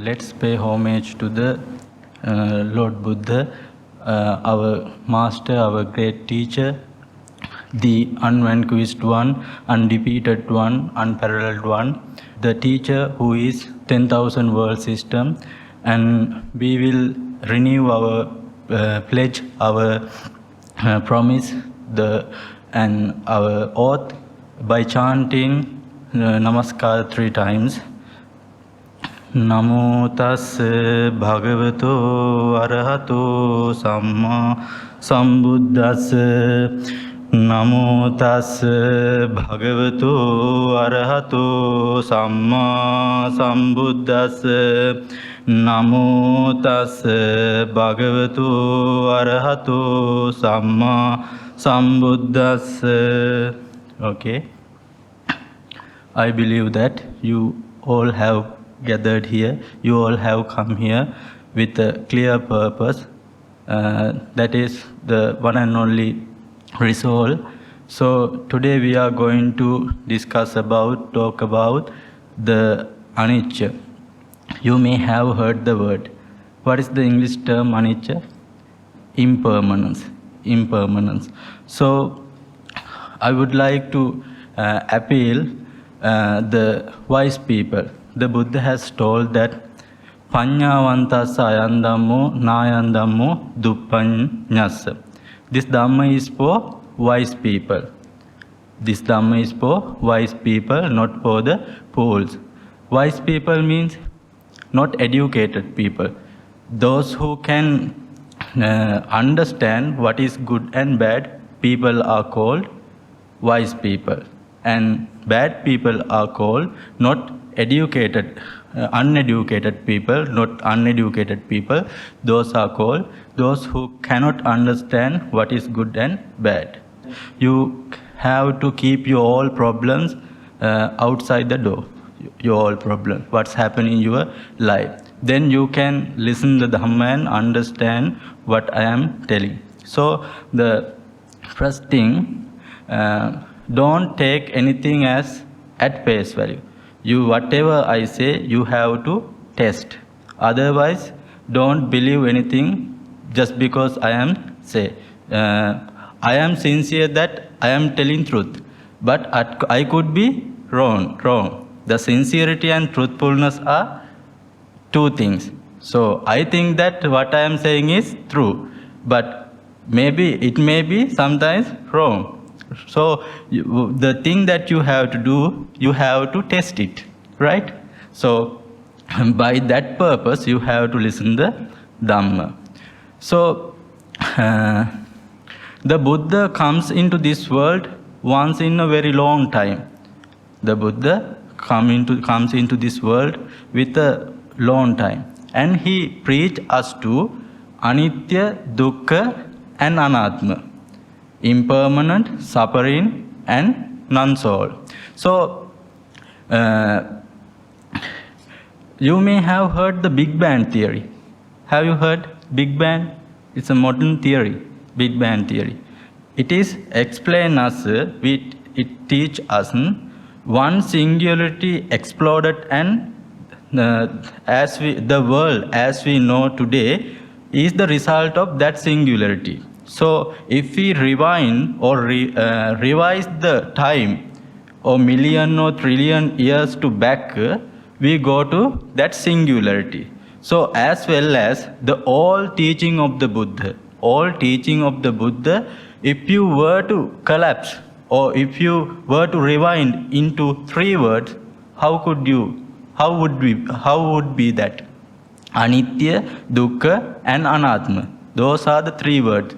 Let's pay homage to the Lord Buddha, our master, our great teacher, the unvanquished one, undefeated one, unparalleled one, the teacher who is 10,000 world system, and we will renew our pledge, our promise, and our oath by chanting Namaskar 3 times. Namo tassa bhagavato arahato samma sambuddhassa. Namo tassa bhagavato arahato samma sambuddhassa. Namo tassa bhagavato arahato samma sambuddhassa. Okay. I believe that you all have gathered here, you all have come here with a clear purpose, that is the one and only resolve. So today we are going to talk about the Anicca. You may have heard the word. What is the English term Anicca? Impermanence. So I would like to appeal the wise people. The Buddha has told that Panyavantassa ayan dhammo nayan dhammo duppanyassa. This Dhamma is for wise people. This Dhamma is for wise people, not for the fools. Wise people means not educated people. Those who can understand what is good and bad people are called wise people. And bad people are called not educated, uneducated people, not uneducated people. Those are called those who cannot understand what is good and bad. You have to keep your all problems outside the door. Your all problems, what's happening in your life. Then you can listen to the Dhamma and understand what I am telling. So the first thing, don't take anything as at face value. You, whatever I say, you have to test. Otherwise, don't believe anything just because I am say. I am sincere that I am telling truth, but I could be wrong. The sincerity and truthfulness are two things. So I think that what I am saying is true, but maybe it may be sometimes wrong. So the thing that you have to do, you have to test it, right? So by that purpose, you have to listen the Dhamma. So the Buddha comes into this world once in a very long time. The Buddha comes into this world with a long time, and he preached us to Anitya, Dukkha, and Anatma. Impermanent, suffering, and non-soul. So, you may have heard the Big Bang theory. Have you heard Big Bang? It's a modern theory, Big Bang theory. It is explain us, it teach us one singularity exploded, and the world as we know today is the result of that singularity. So if we rewind or revise the time or million or trillion years to back, we go to that singularity. So as well as the all teaching of the Buddha, if you were to collapse or if you were to rewind into 3 words, how would be that? Anitya, Dukkha, and Anatma. Those are the 3 words.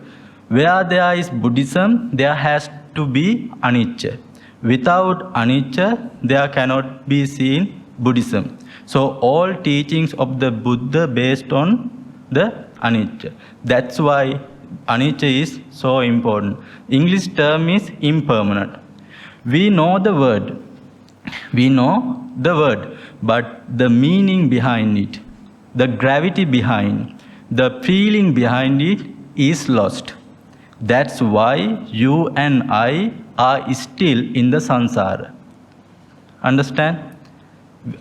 Where there is Buddhism, there has to be Anicca. Without Anicca, there cannot be seen Buddhism. So all teachings of the Buddha based on the Anicca. That's why Anicca is so important. English term is impermanent. We know the word, but the meaning behind it, the gravity behind, the feeling behind it is lost. That's why you and I are still in the samsara. Understand?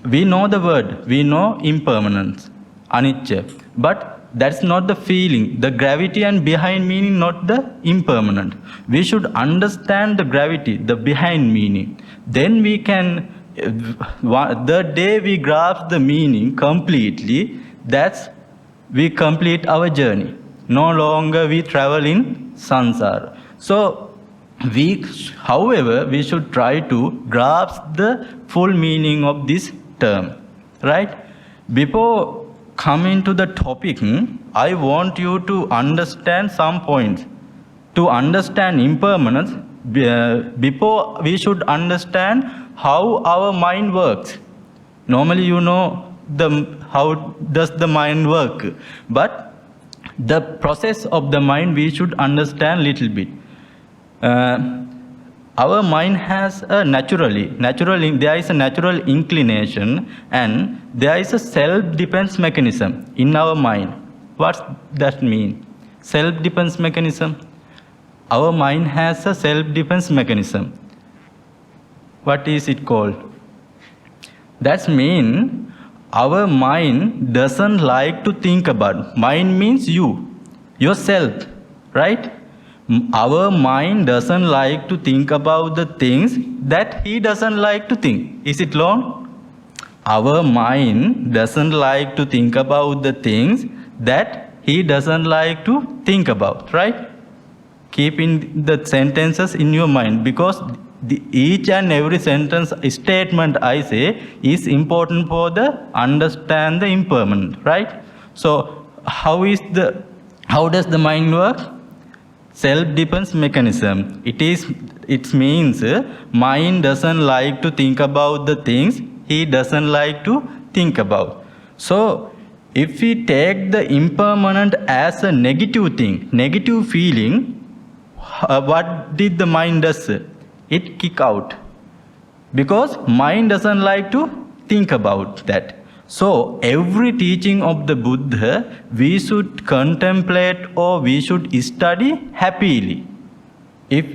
We know the word, we know impermanence, anicca, but that's not the feeling. The gravity and behind meaning, not the impermanent. We should understand the gravity, the behind meaning. Then we can, the day we grasp the meaning completely, that's we complete our journey. No longer we travel in samsara. So, however, we should try to grasp the full meaning of this term, right? Before coming to the topic, I want you to understand some points. To understand impermanence, before we should understand how our mind works. Normally, you know how does the mind work, but the process of the mind we should understand little bit. Our mind has a there is a natural inclination, and there is a self-defense mechanism in our mind. What's that mean? Self-defense mechanism. Our mind has a self-defense mechanism. What is it called? That means our mind doesn't like to think about. Mind means yourself, right? Our mind doesn't like to think about the things that he doesn't like to think. Is it wrong? Our mind doesn't like to think about the things that he doesn't like to think about, right? Keep in the sentences in your mind, because each and every sentence statement I say is important for the understand the impermanent, right? So how does the mind work? Self-defense mechanism. It means mind doesn't like to think about the things he doesn't like to think about. So if we take the impermanent as a negative thing, negative feeling, what did the mind does? It kick out, because mind doesn't like to think about that. So every teaching of the Buddha we should contemplate, or we should study happily. If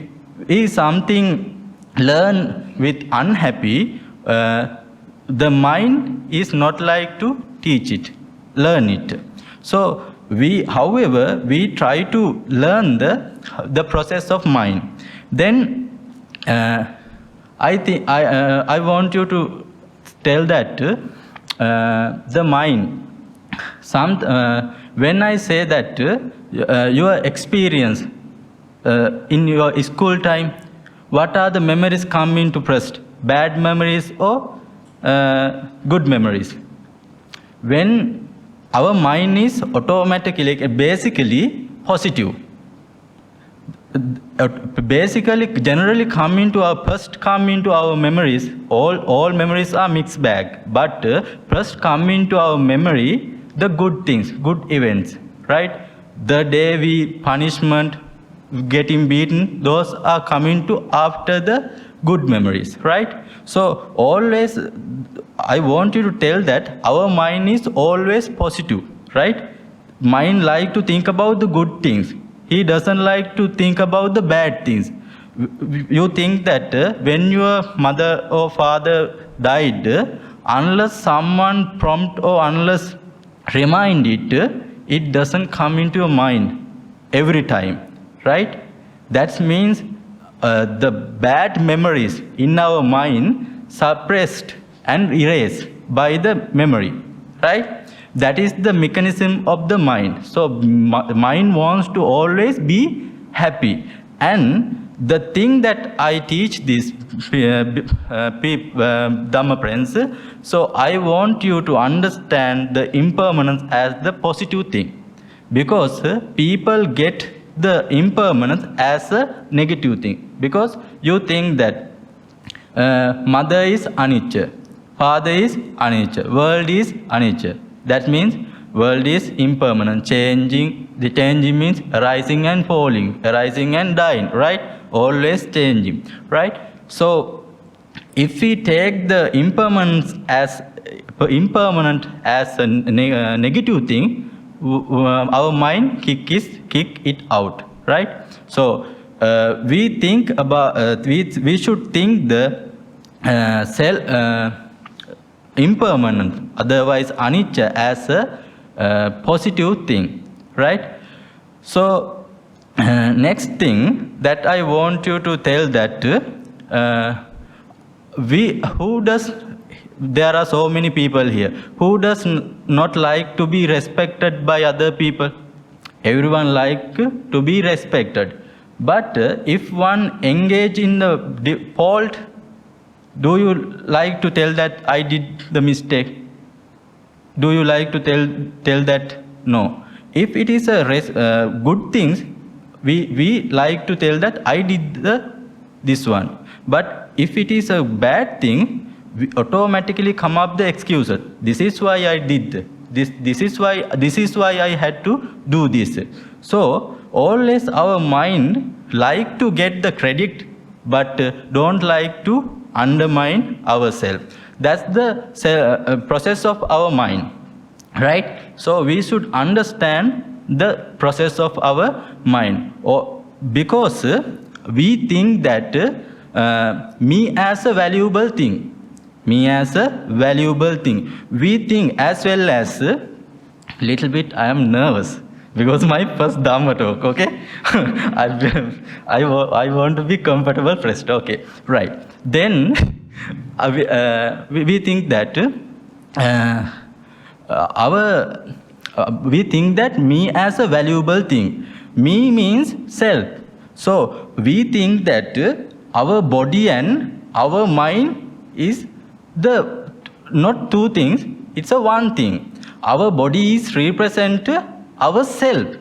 is something learn with unhappy, the mind is not like to teach it, learn it. So however, we try to learn the process of mind. Then I want you to tell that the mind. When I say that your experience in your school time, what are the memories come into first? Bad memories or good memories? When our mind is automatically, basically positive. Basically, generally come into our memories. All memories are mixed bag, but first come into our memory the good things, good events, right? The day we punishment, getting beaten, those are coming to after the good memories, right? So always I want you to tell that our mind is always positive, right? Mind like to think about the good things. He doesn't like to think about the bad things. You think that when your mother or father died, unless someone prompt or unless remind it, it doesn't come into your mind every time, right? That means the bad memories in our mind suppressed and erased by the memory, right? That is the mechanism of the mind. So mind wants to always be happy. And the thing that I teach this Dhamma friends, so I want you to understand the impermanence as the positive thing. Because people get the impermanence as a negative thing. Because you think that mother is anicca, father is anicca, world is anicca. That means world is impermanent, changing. The changing means arising and falling, arising and dying, right? Always changing, right? So if we take the impermanent as a negative thing, our mind kick it out, right? So we think about we should think the impermanent, otherwise anicca, as a positive thing, right? So next thing that I want you to tell that there are so many people here who does not like to be respected by other people. Everyone like to be respected, but if one engage in the fault, do you like to tell that I did the mistake? Do you like to tell that no? If it is a good things, we like to tell that I did this one. But if it is a bad thing, we automatically come up the excuses. This is why I did this. This is why I had to do this. So always our mind like to get the credit, but don't like to undermine ourselves. That's the process of our mind, right? So we should understand the process of our mind, because we think that me as a valuable thing. Me as a valuable thing. We think as well as little bit. I am nervous because my first Dhamma talk. Okay, I want to be comfortable first. Okay, right. Then we think that we think that me as a valuable thing. Me means self. So we think that our body and our mind is not two things, it's a one thing. Our body is represent our self.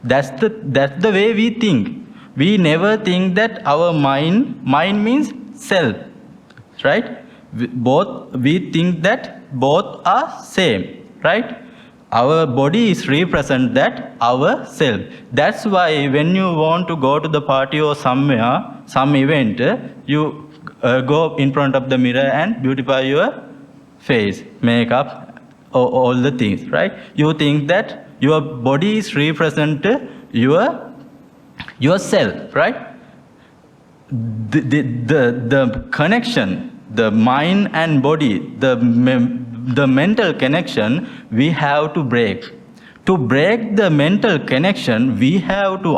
That's the way we think. We never think that our mind means self, right? We think that both are same, right? Our body is represent that our self. That's why when you want to go to the party or somewhere, some event, you go in front of the mirror and beautify your face, makeup, all the things, right? You think that your body is represent yourself, right? The connection, the mind and body, the mental connection, we have to break. To break the mental connection, we have to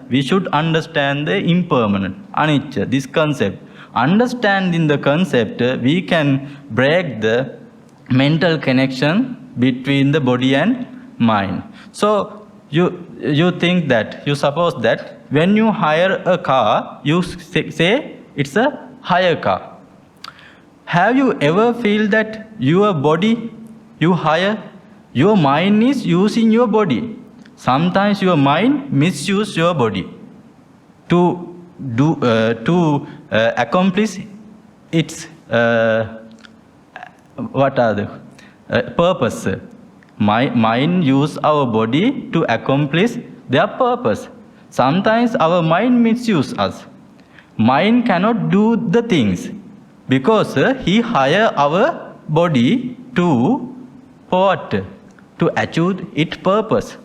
we should understand the impermanent, anicca, this concept. Understanding the concept, we can break the mental connection between the body and mind. So you think that, you suppose that when you hire a car, you say it's a hire car. Have you ever feel that your body you hire, your mind is using your body? Sometimes your mind misuse your body to accomplish its purpose. Mind use our body to accomplish their purpose. Sometimes our mind misuse us. Mind cannot do the things because he hire our body to what? To achieve its purpose.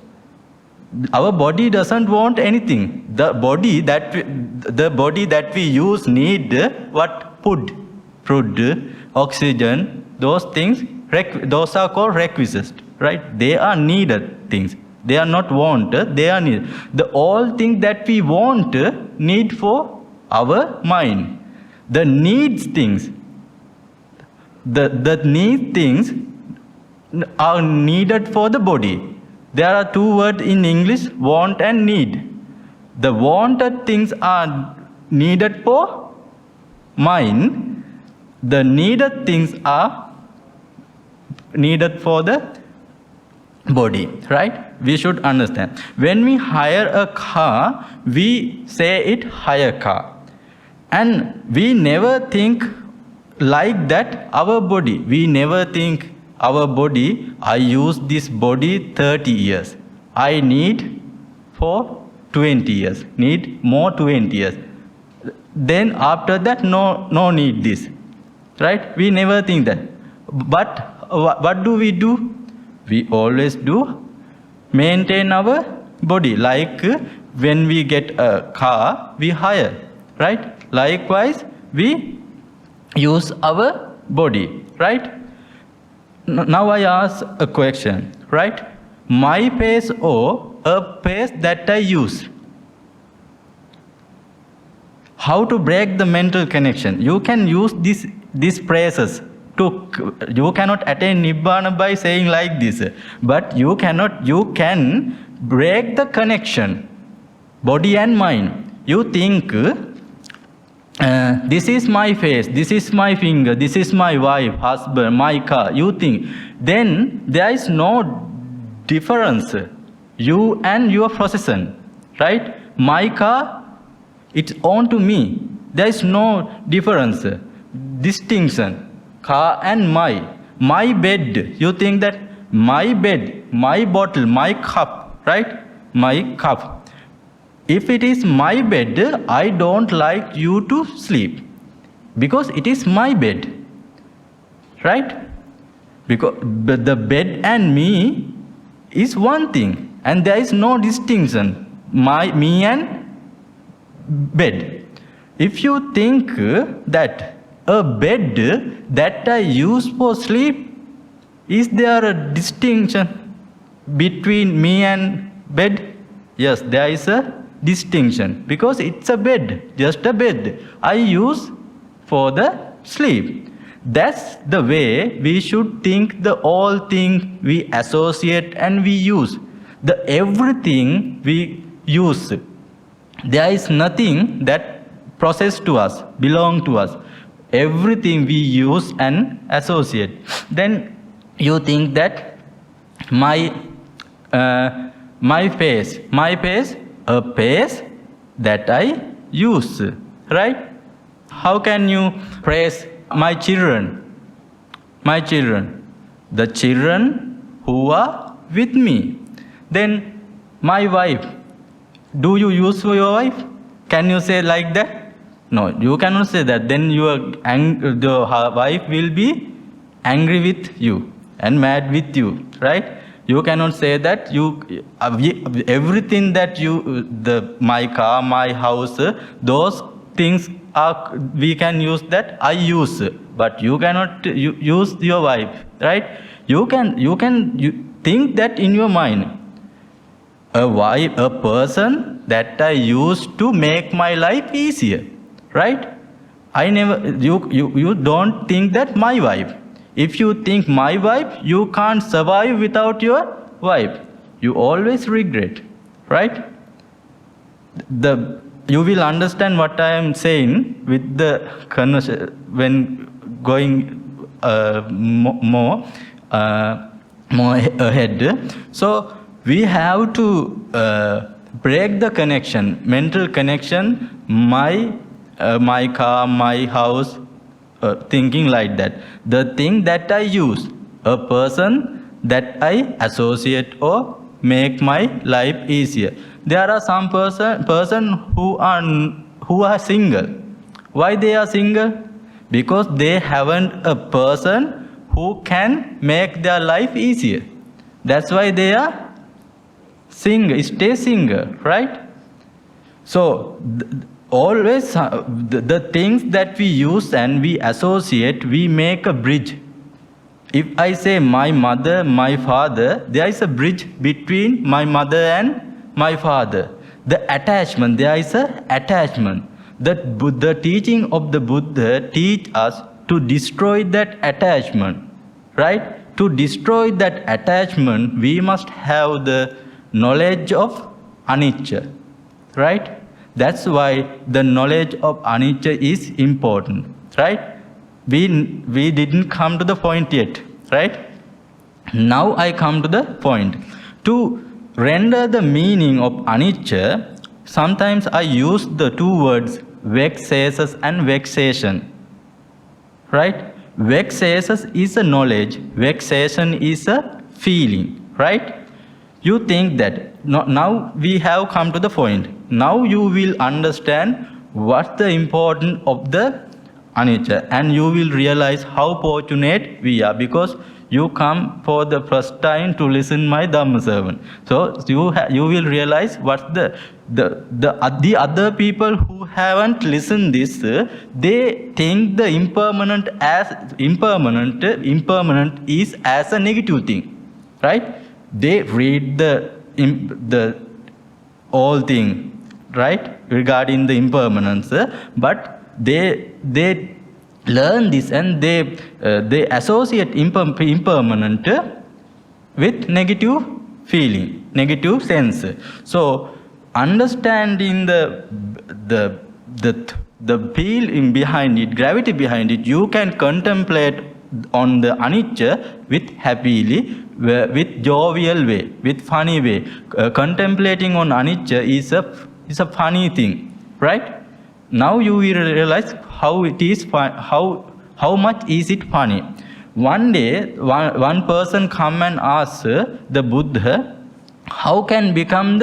Our body doesn't want anything. The body that we use need what? Food, oxygen, those things. Those are called requisites, right? They are needed things. They are not wanted. They are needed. The all things that we want need for our mind. The needs things. The need things are needed for the body. There are two words in English, want and need. The wanted things are needed for mind. The needed things are needed for the body, right? We should understand. When we hire a car, we say it hire car. And we never think like that our body. We never think our body, I use this body 30 years. I need for 20 years. Need more 20 years. Then after that, no need this. Right? We never think that. But what do? We always do maintain our body. Like when we get a car, we hire. Right? Likewise, we use our body, right? Now I ask a question, right? My pace or a pace that I use. How to break the mental connection? You can use these phrases you cannot attain Nibbana by saying like this, but you can break the connection, body and mind. You think, this is my face, this is my finger, this is my wife, husband, my car. You think, then there is no difference, you and your possession, right? My car, it's own to me. There is no difference, distinction. Car and my bed. You think that my bed, my bottle, my cup, right? My cup. If it is my bed, I don't like you to sleep because it is my bed, right? Because the bed and me is one thing, and there is no distinction, me and bed. If you think that a bed that I use for sleep, is there a distinction between me and bed? Yes, there is a distinction because it's a bed, just a bed I use for the sleep. That's the way we should think the all thing we associate and we use. The everything we use. There is nothing that process to us, belong to us. Everything we use and associate. Then you think that my face, a face that I use, right? How can you praise my children? My children, the children who are with me. Then my wife, do you use for your wife? Can you say like that? No, you cannot say that. Then the wife will be angry with you and mad with you, right? You cannot say that everything that my car, my house, those things we can use that I use, but you cannot use your wife, right? You think that in your mind. A person that I use to make my life easier. Right? You don't think that my wife. If you think my wife, you can't survive without your wife. You always regret, right? You will understand what I am saying with the conversation when going more ahead. So we have to break the connection, mental connection, my car, my house, thinking like that. The thing that I use, a person that I associate or make my life easier. There are some person who are single. Why they are single? Because they haven't a person who can make their life easier. That's why they are single, stay single, right? So always the things that we use and we associate, we make a bridge. If I say my mother, my father, there is a bridge between my mother and my father. The attachment, there is a attachment. The teaching of the Buddha teach us to destroy that attachment, right? To destroy that attachment, we must have the knowledge of Anicca, right? That's why the knowledge of Anicca is important, right? We didn't come to the point yet, right? Now I come to the point. To render the meaning of Anicca, sometimes I use the two words vexations and vexation, right? Vexations is a knowledge, vexation is a feeling, right? You think that, now we have come to the point. Now you will understand what's the importance of the Anicca, and you will realize how fortunate we are, because you come for the first time to listen my Dhamma sermon. So you will realize what the other people who haven't listened this, they think the impermanent is as a negative thing, right? They read the all thing, right, regarding the impermanence, but they learn this and they associate impermanent with negative feeling, negative sense. So understanding the feeling behind it, gravity behind it, you can contemplate on the anicca with happily, with jovial way, with funny way. Contemplating on anicca is a funny thing, right? Now you will realize how it is, how much is it funny. One day, one person come and ask the Buddha, how can become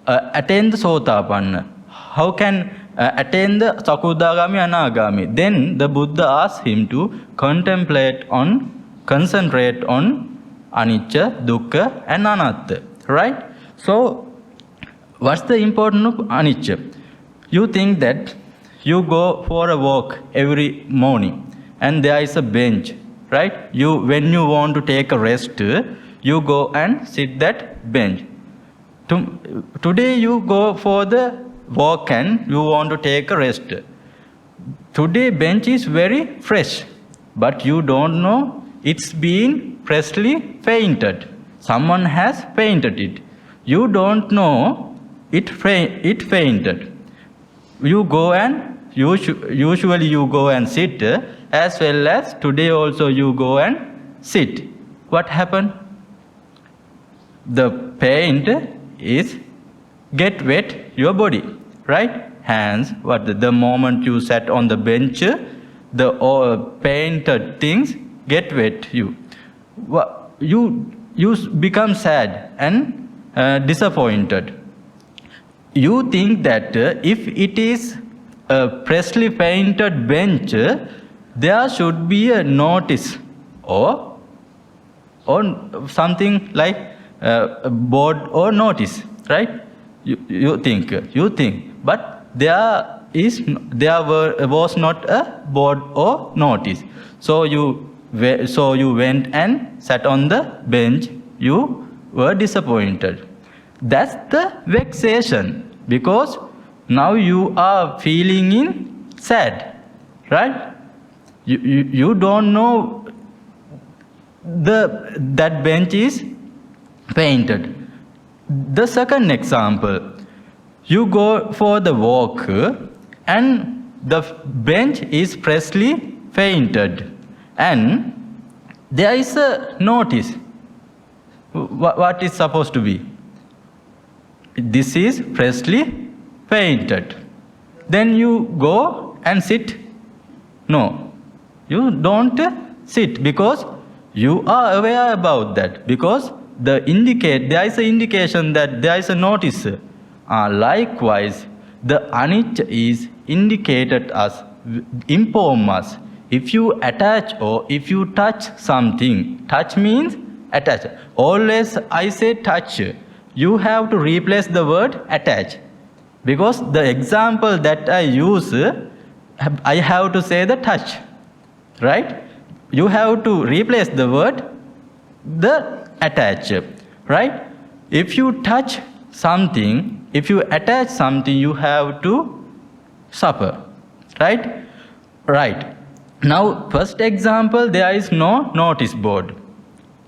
attain the Sotapanna? How can attain the Sakudagami Anagami? Then the Buddha asked him to concentrate on anicca, dukkha and anatta, right? So what's the importance of anicca? You think that you go for a walk every morning and there is a bench, right? When you want to take a rest, you go and sit that bench. Today you go for the walk and you want to take a rest. Today bench is very fresh, but you don't know it's been freshly painted. Someone has painted it. You don't know it painted. You go and usually you go and sit, as well as today also you go and sit. What happened? The paint is get wet your body, right? Hands, the moment you sat on the bench, the painted things get wet you. You become sad and disappointed. You think that if it is a freshly painted bench, there should be a notice or something like a board or notice, right? You think, but there was not a board or notice. So you went and sat on the bench. You were disappointed. That's the vexation, because now you are feeling sad, right? You don't know that bench is painted. The second example, you go for the walk and the bench is freshly painted and there is a notice. What is supposed to be? This is freshly painted. Then you go and sit. No, you don't sit, because you are aware about that, because there is an indication that there is a notice. Likewise, the anicca is indicated as, inform us. If you attach or if you touch something, touch means attach. Always I say touch. You have to replace the word attach, because the example that I use, I have to say the touch, right? You have to replace the word the attach, right? If you touch something, if you attach something, you have to suffer, right? Right. Now, first example, there is no notice board.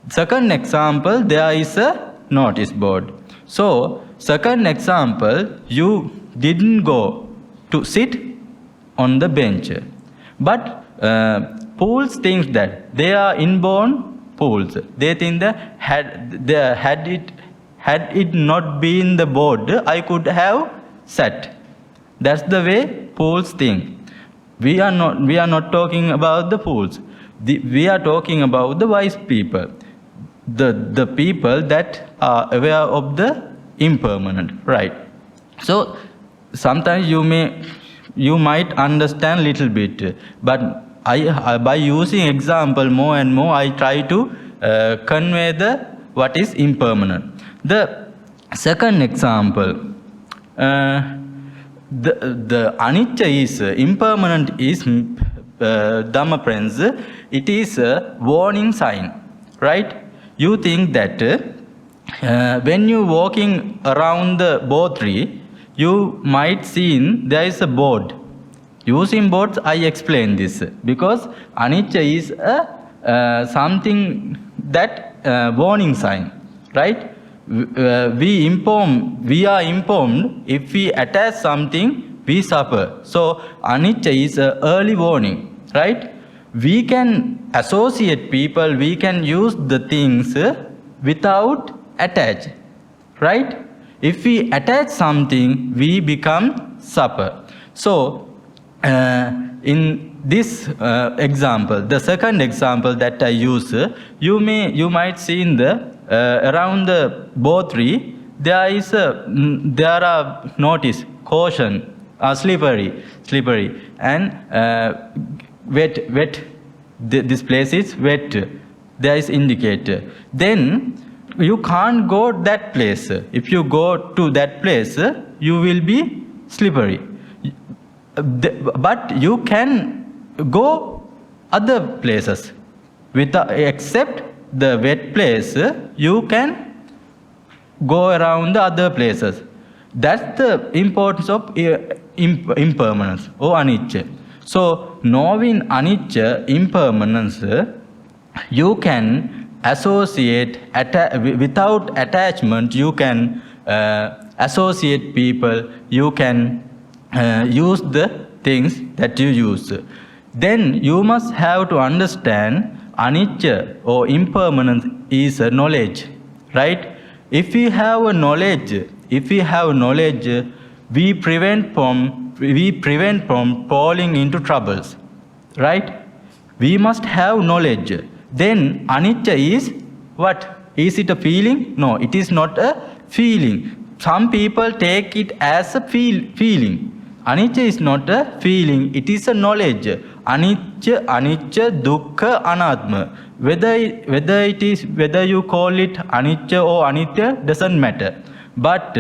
Second example, there is a notice board. So, second example, you didn't go to sit on the bench. But fools think that they are inborn fools. They think that had it not been the board, I could have sat. That's the way fools think. We are not talking about the fools. We are talking about the wise people. The people that are aware of the impermanent, right? So sometimes you might understand little bit, but by using example more and more, I try to convey what is impermanent. The second example, the Anicca is impermanent is Dhamma friends. It is a warning sign, right? You think that when you walking around the board tree, you might see there is a board. Using boards, I explain this because Anicca is something that warning sign, right? We are informed if we attach something, we suffer. So Anicca is an early warning, right? We can associate people, we can use the things without attach, right? If we attach something, we become suffer. So in this example, the second example that I use, you might see in the around the board tree, there are notice, caution, slippery, and wet. This place is wet. There is indicator. Then you can't go that place. If you go to that place, you will be slippery. But you can go other places. Except the wet place, you can go around the other places. That's the importance of impermanence or anicca. So knowing anicca, impermanence, you can associate without attachment. You can associate people. You can use the things that you use. Then you must have to understand anicca or impermanence is a knowledge, right? If we have a knowledge, we prevent from falling into troubles, right? We must have knowledge. Then anicca is what? Is it a feeling? No, it is not a feeling. Some people take it as a feeling. Anicca is not a feeling, it is a knowledge. Anicca, dukkha, anatma. Whether you call it anicca or anitya doesn't matter. But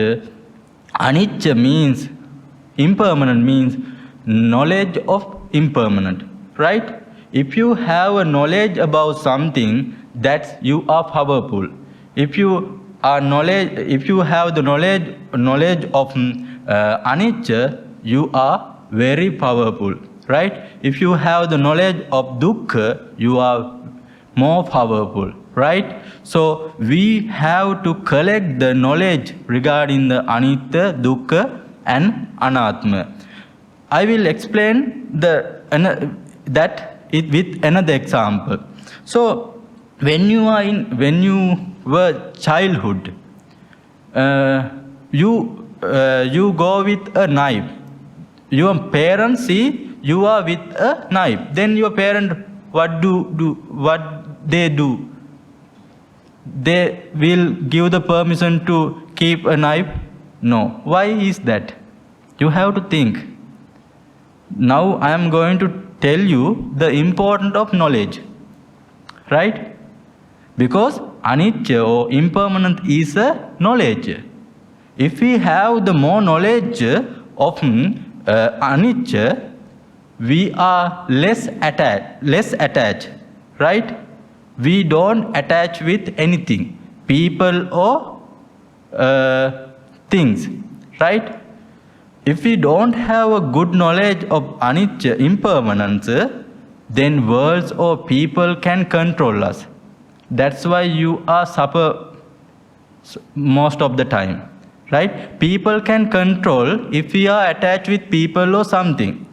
anicca means, impermanent means knowledge of impermanent, right? If you have a knowledge about something, that you are powerful. If you have the knowledge of anicca, you are very powerful, right? If you have the knowledge of dukkha, you are more powerful, right? So we have to collect the knowledge regarding the anicca, dukkha and anatma. I will explain that with another example. So when you were childhood, you go with a knife. Your parents see you are with a knife. Then your parent, what they do? They will give the permission to keep a knife? No. Why is that? You have to think. Now I am going to tell you the importance of knowledge, right? Because anicca or impermanent is a knowledge. If we have the more knowledge of anicca, we are less attached, right? We don't attach with anything, people or things, right? If we don't have a good knowledge of anicca, impermanence, then worlds or people can control us. That's why you are suffer most of the time, right? People can control if we are attached with people or something.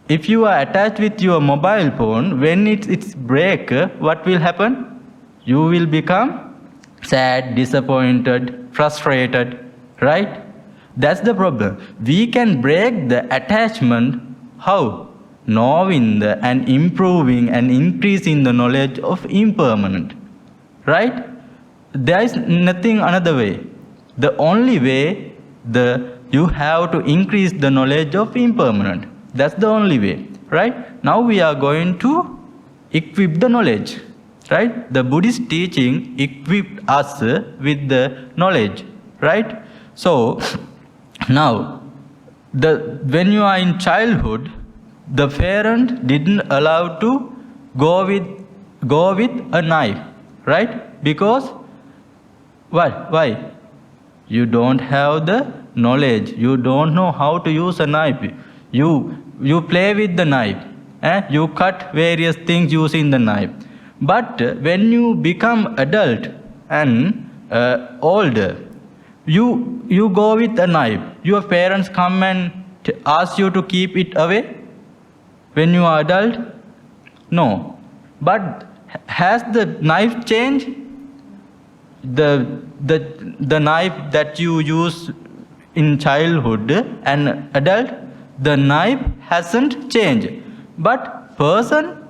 If you are attached with your mobile phone, when it's break, what will happen? You will become sad, disappointed, frustrated, right? That's the problem. We can break the attachment. How? Knowing and improving and increasing the knowledge of impermanent, right? There is nothing another way. The only way, you have to increase the knowledge of impermanent. That's the only way, right? Now we are going to equip the knowledge. right? The Buddhist teaching equipped us with the knowledge, right? So now, when you are in childhood, the parent didn't allow to go with a knife, right? Because why? You don't have the knowledge. You don't know how to use a knife. You play with the knife. You cut various things using the knife. But when you become adult and older, you go with a knife. Your parents come and ask you to keep it away when you are adult? No. But has the knife changed? The knife that you use in childhood and adult, the knife hasn't changed. But person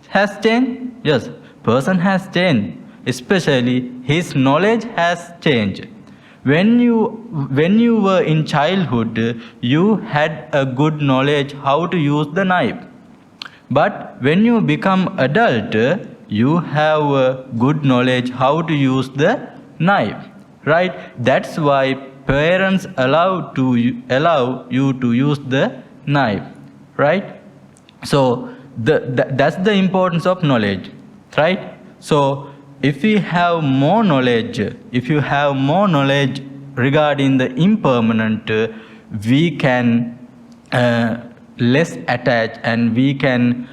has changed. Yes, person has changed. Especially his knowledge has changed. When you were in childhood, you had a good knowledge how to use the knife. But when you become adult, you have a good knowledge how to use the knife, right? That's why parents allow you to use the knife, right? So that's the importance of knowledge, right? So if you have more knowledge regarding the impermanent, we can less attach and we can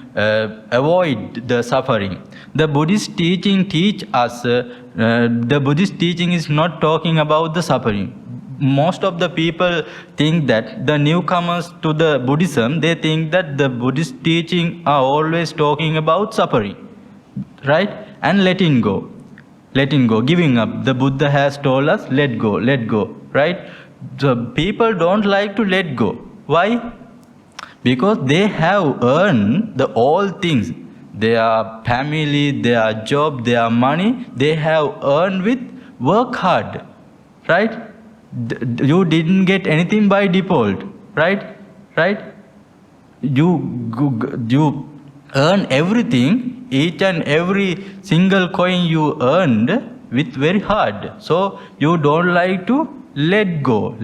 avoid the suffering. The Buddhist teaching the Buddhist teaching is not talking about the suffering. Most of the people think that the newcomers to the Buddhism, they think that the Buddhist teaching are always talking about suffering, right? And letting go, giving up. The Buddha has told us, let go, right? So people don't like to let go. Why? Because they have earned all things. Their family, their job, their money, they have earned with work hard, right? You didn't get anything by default, right? You earn everything, each and every single coin you earned with very hard. So you don't like to let go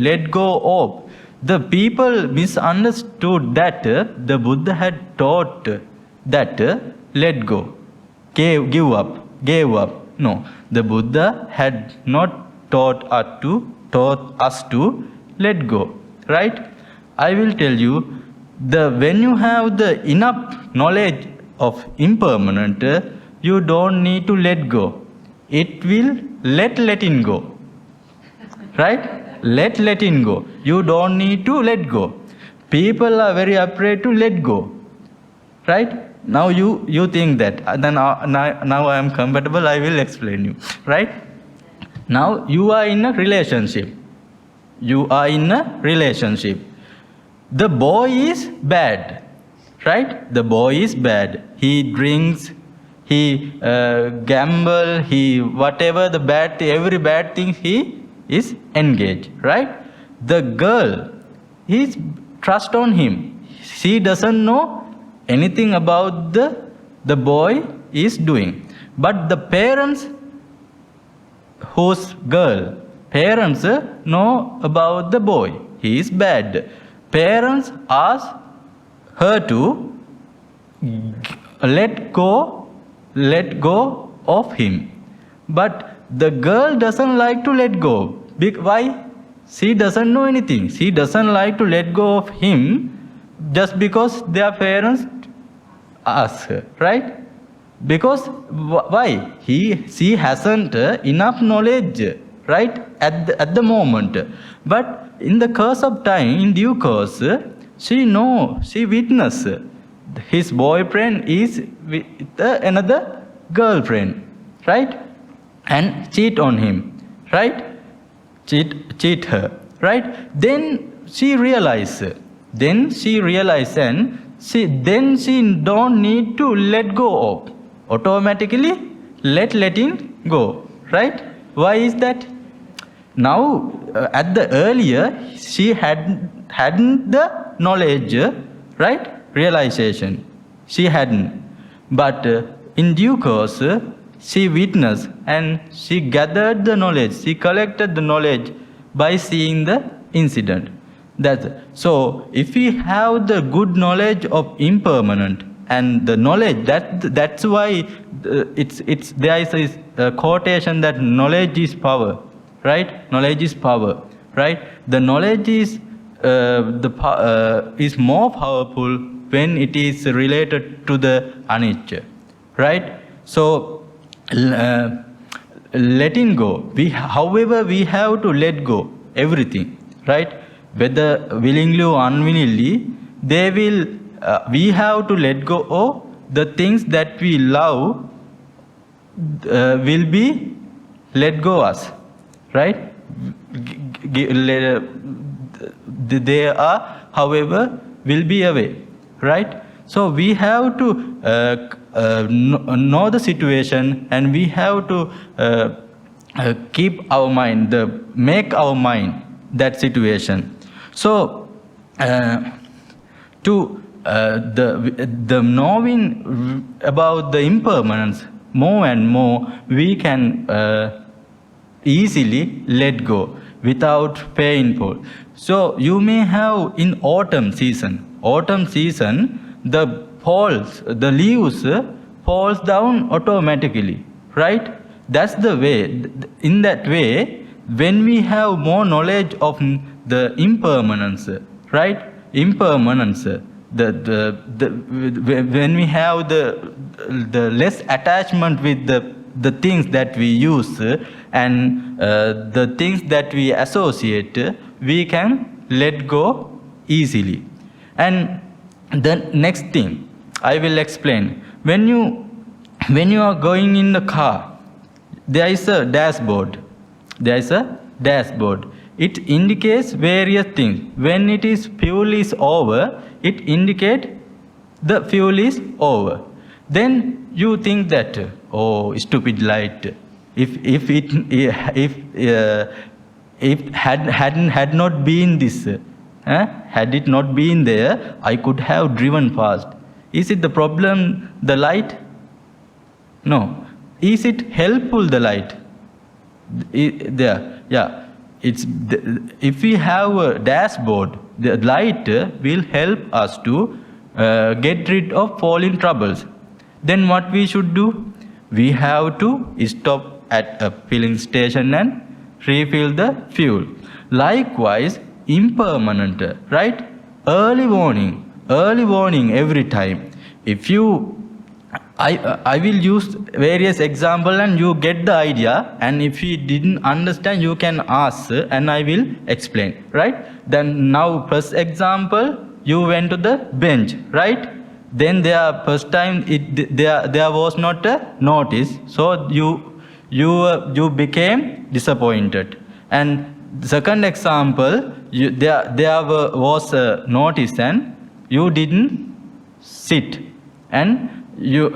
of. The people misunderstood that the Buddha had taught that let go, gave up. No, the Buddha had not taught us to let go, right? I will tell you, when you have the enough knowledge of impermanent, you don't need to let go. It will letting go, right? Letting go. You don't need to let go. People are very afraid to let go, right? Now you think that. Now I am comfortable. I will explain you, right? Now you are in a relationship. The boy is bad, right? The boy is bad. He drinks, he gamble, he whatever every bad thing he is engaged, right? The girl, he's trust on him. She doesn't know anything about the boy is doing. But the parents know about the boy. He is bad. Parents ask her to let go of him. But the girl doesn't like to let go. Why? She doesn't know anything. She doesn't like to let go of him just because their parents ask her, right? Because why? She hasn't enough knowledge, right? At the moment. But in the course of time, in due course, she witness his boyfriend is with another girlfriend, right? And cheat on him, right? Cheat her, right? Then she realized and she don't need to let go of. Automatically letting go, right? Why is that? Now at the earlier she hadn't the knowledge, right? Realization she hadn't. But in due course, she witnessed and she gathered the knowledge, she collected the knowledge by seeing the incident. So if we have the good knowledge of impermanent and the knowledge, that's why there is a quotation that knowledge is power, right? Knowledge is power, right? The knowledge is more powerful when it is related to the anicca, right? So letting go, however we have to let go everything, right? Whether willingly or unwillingly, we have to let go of the things that we love will be let go us, right? They are, however, will be away, right? So we have to know the situation, and we have to keep our mind, make our mind that situation. So the knowing about the impermanence more and more, we can easily let go without painful. So you may have in autumn season, the leaves falls down automatically, right? That's the way. In that way, when we have more knowledge of the impermanence, right? Impermanence, when we have the less attachment with the things that we use and the things that we associate, we can let go easily. And the next thing I will explain. When you are going in the car, there is a dashboard. It indicates various things. When it is fuel is over, it indicates the fuel is over. Then you think that, oh, stupid light. If had not been this, had it not been there, I could have driven fast. Is it the problem, the light? No. Is it helpful, the light? If we have a dashboard, the light will help us to get rid of falling troubles. Then what we should do? We have to stop at a filling station and refill the fuel. Likewise, impermanent, right? Early warning every time. If you, I will use various examples and you get the idea, and if you didn't understand, you can ask and I will explain, right? Then now first example, you went to the bench, right? Then first time there was not a notice, so you became disappointed. And second example, there was a notice and you didn't sit, and you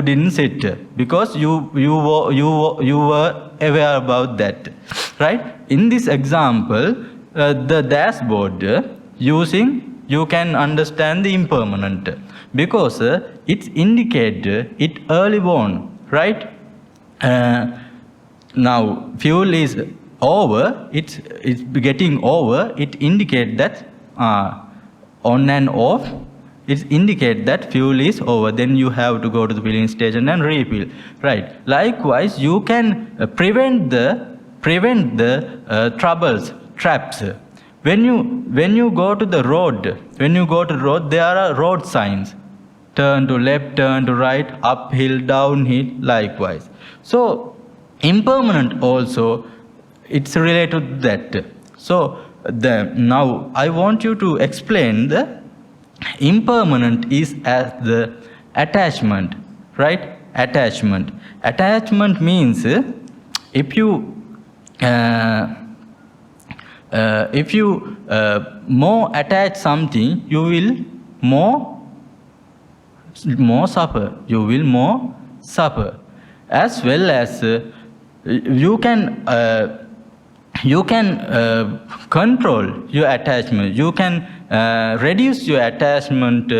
didn't sit because you were aware about that, right? In this example, the dashboard using, you can understand the impermanent because it indicates it early warn, right? Now fuel is over, it's getting over, it indicates that on and off, it indicates that fuel is over. Then you have to go to the filling station and refill, right? Likewise, you can prevent the traps. When you go to the road, there are road signs: turn to left, turn to right, uphill, downhill. Likewise, so impermanent also, it's related to that. So now I want you to explain the impermanent is as the attachment, right? Attachment means if you more attach something, you will more suffer. As well as you can control your attachment. You can reduce your attachment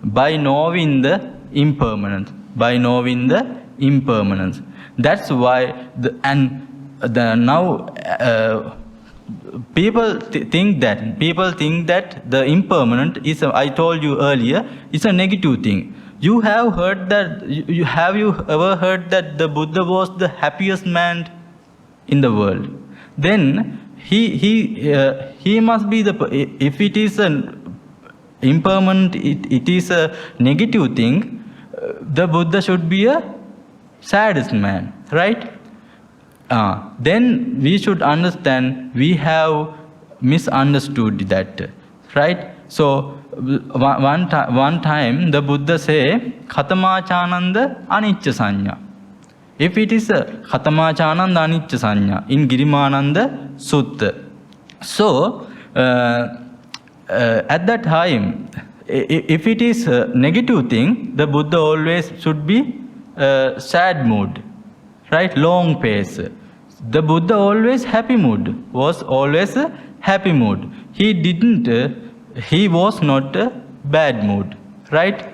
by knowing the impermanence. by knowing the impermanence. That's why now people think that the impermanent is I told you earlier, is a negative thing. You have heard that? Have you ever heard that the Buddha was the happiest man in the world? Then he must be the. If it is an impermanent, it is a negative thing. The Buddha should be a saddest man, right? Then we should understand we have misunderstood that, right? So one time the Buddha say Khatamachananda Anicca Sanya. If it is a Khatamachananda Anicca Sanya in Girimananda Sutta. So at that time, if it is a negative thing, the Buddha always should be sad mood, right? Long pace. The Buddha always happy mood, was always a happy mood. He was not a bad mood, right?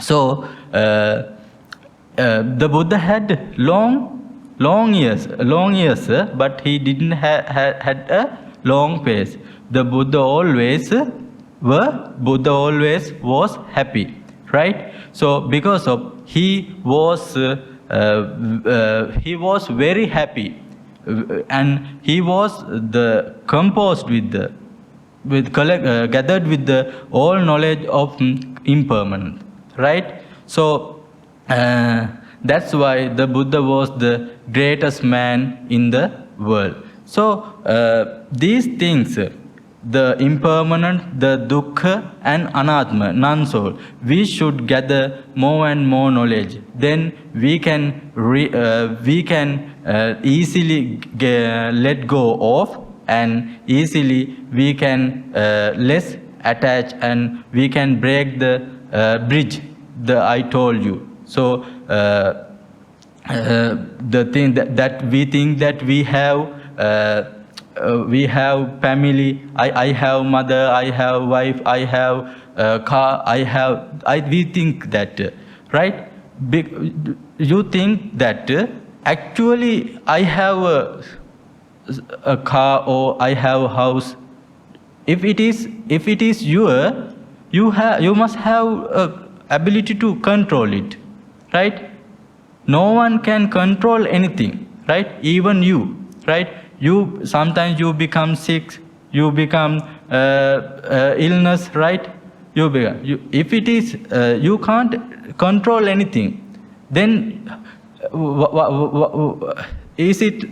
So the Buddha had long years, but he didn't had a long pace. The Buddha always was happy, right? So because of he was very happy, and he was composed gathered with the all knowledge of impermanence, right? So that's why the Buddha was the greatest man in the world. So these things, the impermanent, the dukkha and anatma, non-soul, we should gather more and more knowledge. Then we can easily let go of, and easily we can less attach, and we can break the bridge I told you. So the thing that we think that we have family, I have mother, I have wife, I have car, we think that, right? You think that actually I have a car or I have a house. If it is you must have ability to control it, right? No one can control anything, right? Even you, right? Sometimes you become sick, you become illness, right? If it is you can't control anything, then is it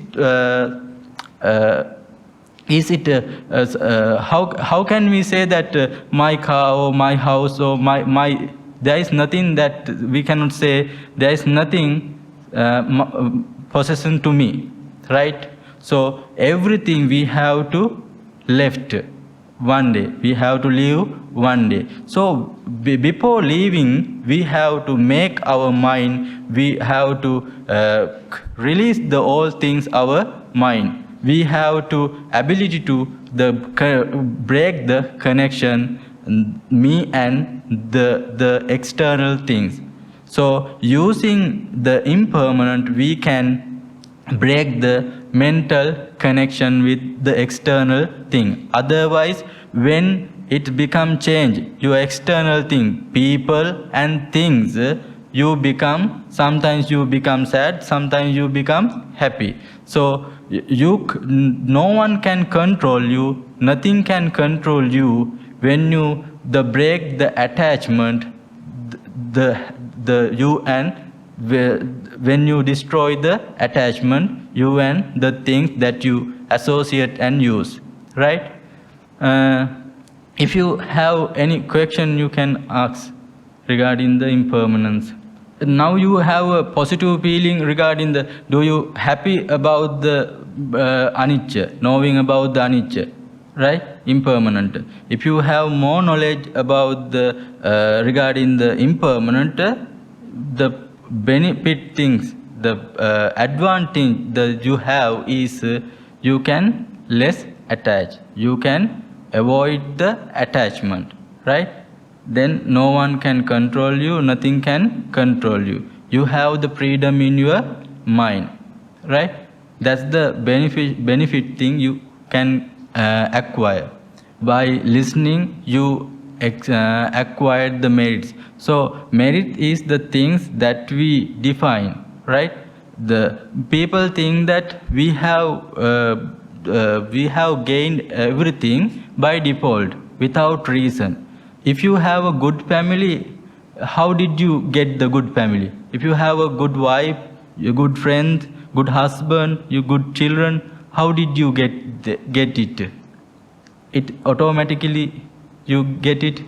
how can we say that my car or my house or my there is nothing that we cannot say, there is nothing possession to me, right? So everything we have to left one day, we have to leave one day. So before leaving, we have to make our mind, we have to release the all things our mind. We have to ability to break the connection, me and the external things. So using the impermanent, we can break the mental connection with the external thing. Otherwise, when it become change, your external thing, people and things, sometimes you become sad, sometimes you become happy. So no one can control you, nothing can control you. When you break the attachment, you and when you destroy the attachment, you and the things that you associate and use, right? If you have any question, you can ask regarding the impermanence. Now you have a positive feeling regarding do you happy about the anicca, knowing about the anicca, right? Impermanent. If you have more knowledge about regarding the impermanent, the benefit things, the advantage that you have is you can less attach, you can avoid the attachment, right? then no one can control you, nothing can control you. You have the freedom in your mind, right? That's the benefit thing you can acquire. By listening, you acquire the merits. So merit is the things that we define, right? The people think that we have gained everything by default without reason. If you have a good family, how did you get the good family? If you have a good wife, a good friend, good husband, your good children, how did you get it? It automatically you get it?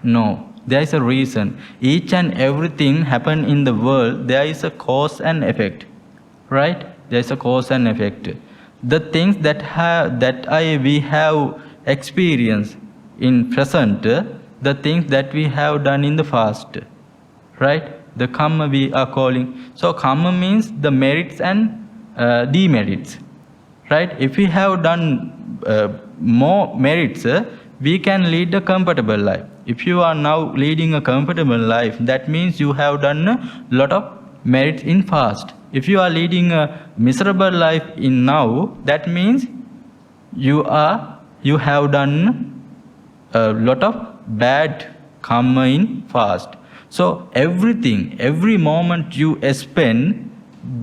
No, there is a reason. Each and everything happen in the world, there is a cause and effect, right? There is a cause and effect. The things that we have experienced in present, the things that we have done in the past, right? The karma we are calling. So karma means the merits and demerits, right? If we have done more merits, we can lead a comfortable life. If you are now leading a comfortable life, that means you have done a lot of merits in past. If you are leading a miserable life in now, that means you have done a lot of bad karma in past. So every moment you spend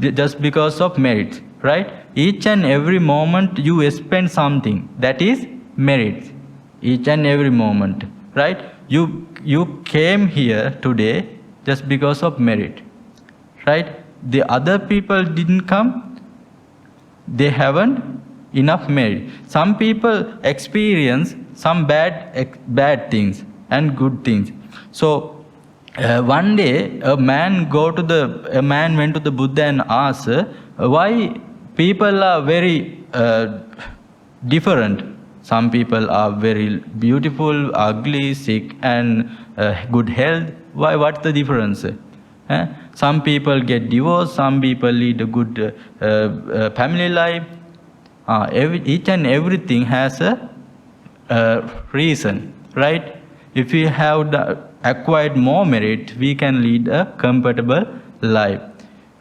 just because of merits, right? Each and every moment you spend something, that is merits. Each and every moment, right? You came here today just because of merit, right? The other people didn't come, they haven't enough merit. Some people experience some bad things and good things. So one day a man went to the Buddha and asked why people are very different. Some people are very beautiful, ugly, sick, and good health. Why? What's the difference? Some people get divorced, some people lead a good family life. Each and everything has a reason, right? If we have acquired more merit, we can lead a comfortable life,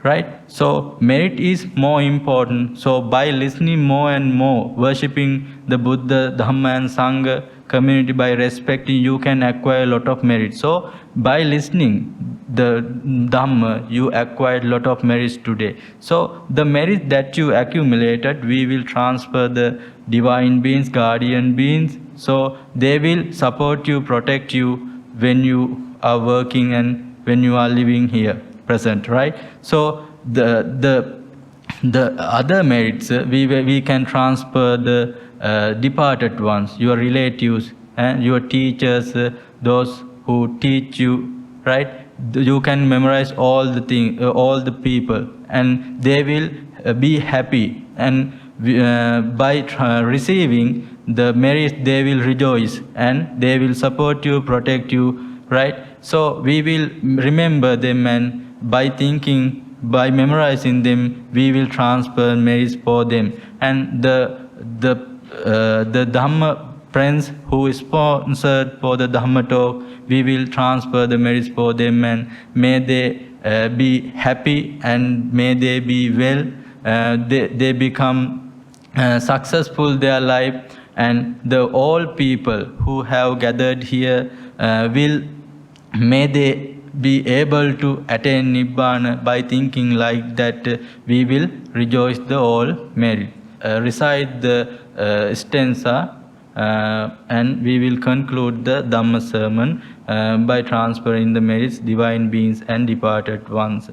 right? So merit is more important. So by listening more and more, worshipping the Buddha, Dhamma and Sangha community, by respecting, you can acquire a lot of merit. So by listening the Dhamma, you acquired a lot of merits today. So the merit that you accumulated, we will transfer the divine beings, guardian beings. So they will support you, protect you when you are working and when you are living here present, right? So the other merits we can transfer the departed ones, your relatives and your teachers, those who teach you, right? You can memorize all the people, and they will be happy, and by receiving the merits they will rejoice and they will support you, protect you, right? So we will remember them, and by thinking, by memorizing them, we will transfer merits for them. And the Dhamma friends who is sponsored for the Dhamma talk, we will transfer the merits for them, and may they be happy and may they be well. They become successful their life, and the all people who have gathered here may they be able to attain Nibbana. By thinking like that, we will rejoice the all merit. Recite the stanza, and we will conclude the Dhamma sermon by transferring the merits, divine beings and departed ones.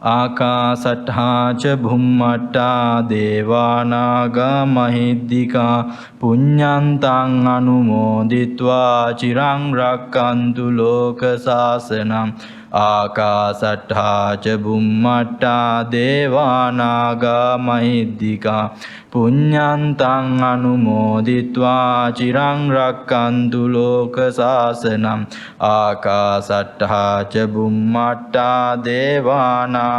Akasattha ca bhummatta devanaga mahiddhika punyantang anumoditva chirang rakkantu loka sasanam. Akasattha ca bhummatta devanaga mahiddhika punyantang anumoditva chirang rakkantu loka sasanam. Akasattha ca bhummatta devanaga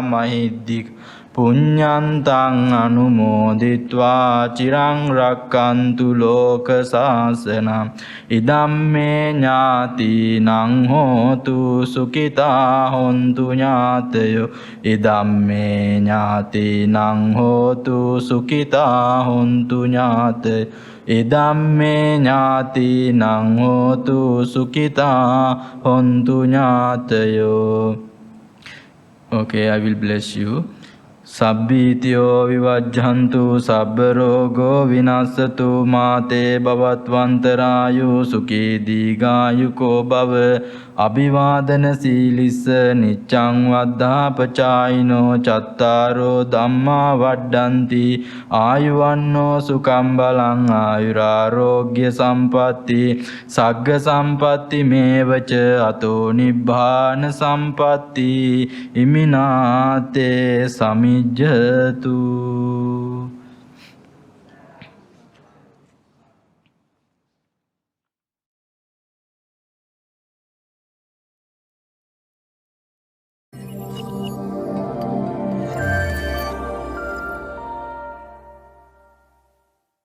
mahiddhika පුඤ්ඤන්තං අනුමෝදිත්වා චිරං රක්칸තු ලෝක සාසනං ඉදම්මේ ඥාතිනං හෝතු සුඛිතා හොන්තු ඥාතයෝ ඉදම්මේ ඥාතිනං හෝතු සුඛිතා හොන්තු ඥාතයෝ ඉදම්මේ ඥාතිනං හෝතු සුඛිතා හොන්තු ඥාතයෝ. Okay, I will bless you. Sabbityo vivajjantu sabba rogo vinasatu mate bhavattvantarayu sukhi digayuko bhava abhivadana silissa niccang vaddhapachayino chattaro dhamma vaddanti ayuvanno sukham balang ayurarogya sampatti sagga sampatti mevaca ato nibbana sampatti iminate samijjatu.